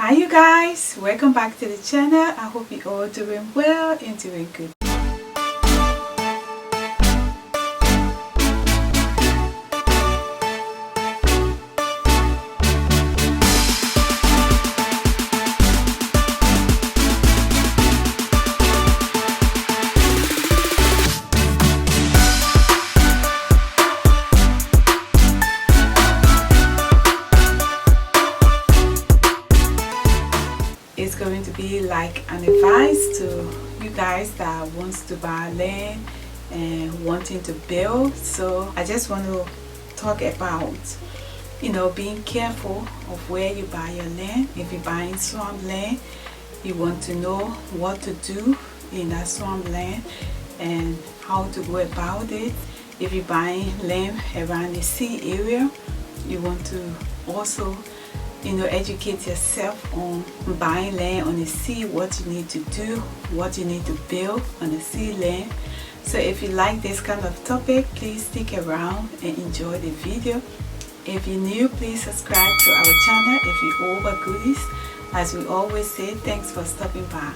Hi you guys, welcome back to the channel. I hope you all doing well and doing good. It's going to be like an advice to you guys that wants to buy land and wanting to build. So I just want to talk about being careful of where you buy your land. If you're buying swamp land, you want to know what to do in that swamp land and how to go about it. If you're buying land around the sea area, you want to also educate yourself on buying land on the sea, what you need to do, what you need to build on the sea land. So if you like this kind of topic, please stick around and enjoy the video. If you're new, please subscribe to our channel. If you're over goodies, as we always say, thanks for stopping by.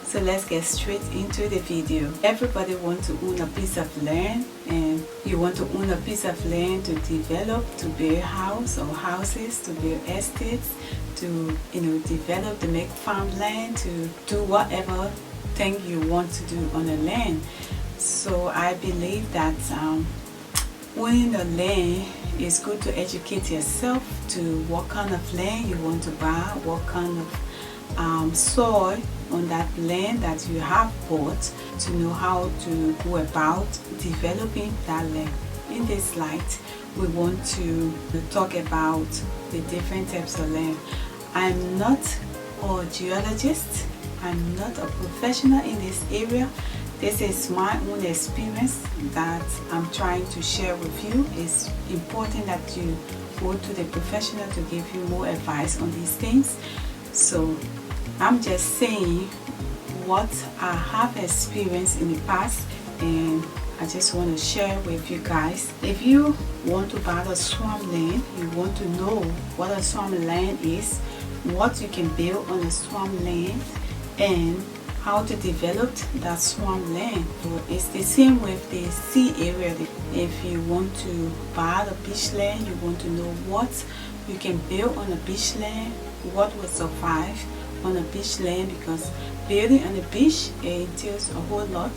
So let's get straight into the video. Everybody wants to own a piece of land, and you want to own a piece of land to develop, to build house or houses, to build estates, to develop, to make farmland, to do whatever thing you want to do on the land. So I believe that owning the land, it's good to educate yourself to what kind of land you want to buy, what kind of soil on that land that you have bought, to know how to go about developing that land. In this light, we want to talk about the different types of land. I'm not a geologist, I'm not a professional in this area. This is my own experience that I'm trying to share with you. It's important that you go to the professional to give you more advice on these things. So I'm just saying what I have experienced in the past, and I just want to share with you guys. If you want to buy a swamp land, you want to know what a swamp land is, what you can build on a swamp land, and how to develop that swamp land. So it's the same with the sea area. If you want to buy the beach land, you want to know what you can build on the beach land, what will survive on a beach land, because building on the beach, it entails a whole lot.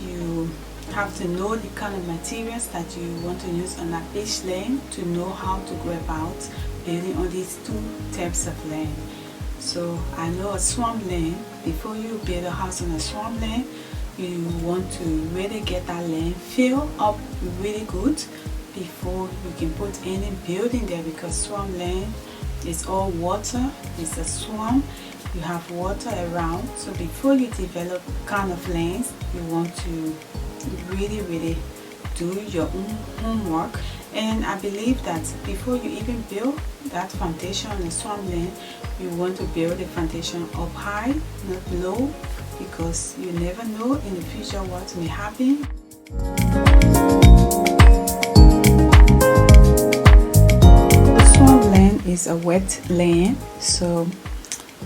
You have to know the kind of materials that you want to use on that beach land to know how to go about building on these two types of land. So I know a swamp land, before you build a house on a swamp land, you want to really get that land filled up really good before you can put any building there, because swamp land is all water. It's a swamp, you have water around. So before you develop kind of lands, you want to really do your own homework. And I believe that before you even build that foundation on the swamp land, you want to build the foundation up high, not low, because you never know in the future what may happen. Is a wet land, so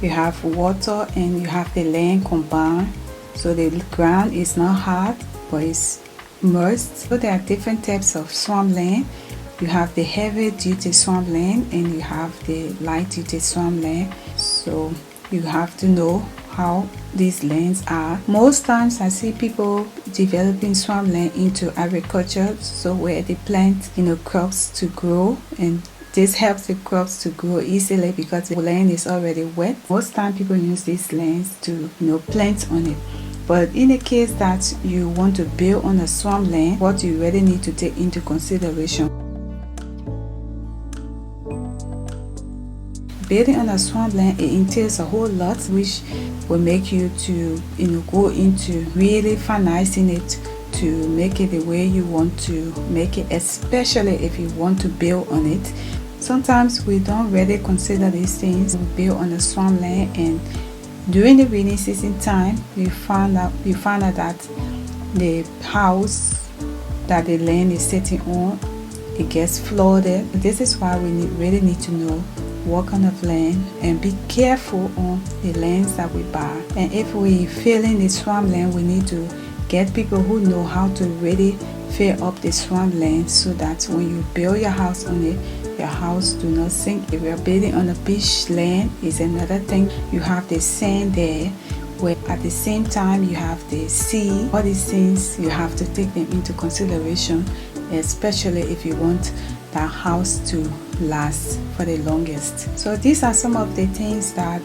you have water and you have the land combined, so the ground is not hard but it's moist. So there are different types of swamp land. You have the heavy duty swamp land and you have the light duty swamp land. So you have to know how these lands are. Most times I see people developing swamp land into agriculture, so where they plant crops to grow, and this helps the crops to grow easily because the land is already wet. Most time people use these lands to plant on it. But in the case that you want to build on a swamp land, what you really need to take into consideration: building on a swamp land, it entails a whole lot, which will make you to go into really finalizing it to make it the way you want to make it, especially if you want to build on it. Sometimes we don't really consider these things. We build on the swamp land, and during the rainy season time, you find out that the house that the land is sitting on, it gets flooded. This is why we really need to know what kind of land, and be careful on the lands that we buy. And if we filling the swampland, we need to get people who know how to really fill up the swampland, so that when you build your house on it, your house do not sink. If you're building on a beach land, is another thing. You have the sand there, where at the same time you have the sea. All these things, you have to take them into consideration, especially if you want that house to last for the longest. So these are some of the things that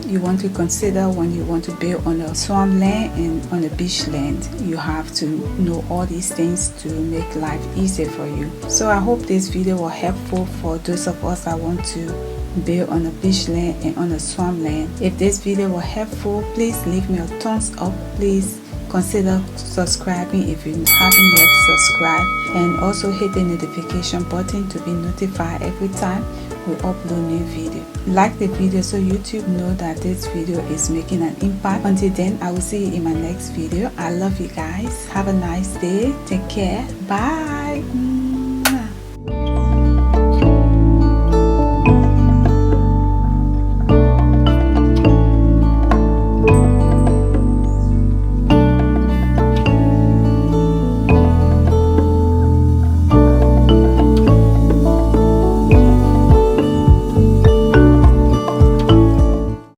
you want to consider when you want to build on a swampland and on a beach land. You have to know all these things to make life easier for you. So I hope this video was helpful for those of us that want to build on a beach land and on a swampland. If this video was helpful, please leave me a thumbs up. Please consider subscribing if you haven't yet subscribed, and also hit the notification button to be notified every time we upload new video. Like the video so YouTube know that this video is making an impact. Until then, I will see you in my next video. I love you guys. Have a nice day. Take care. Bye.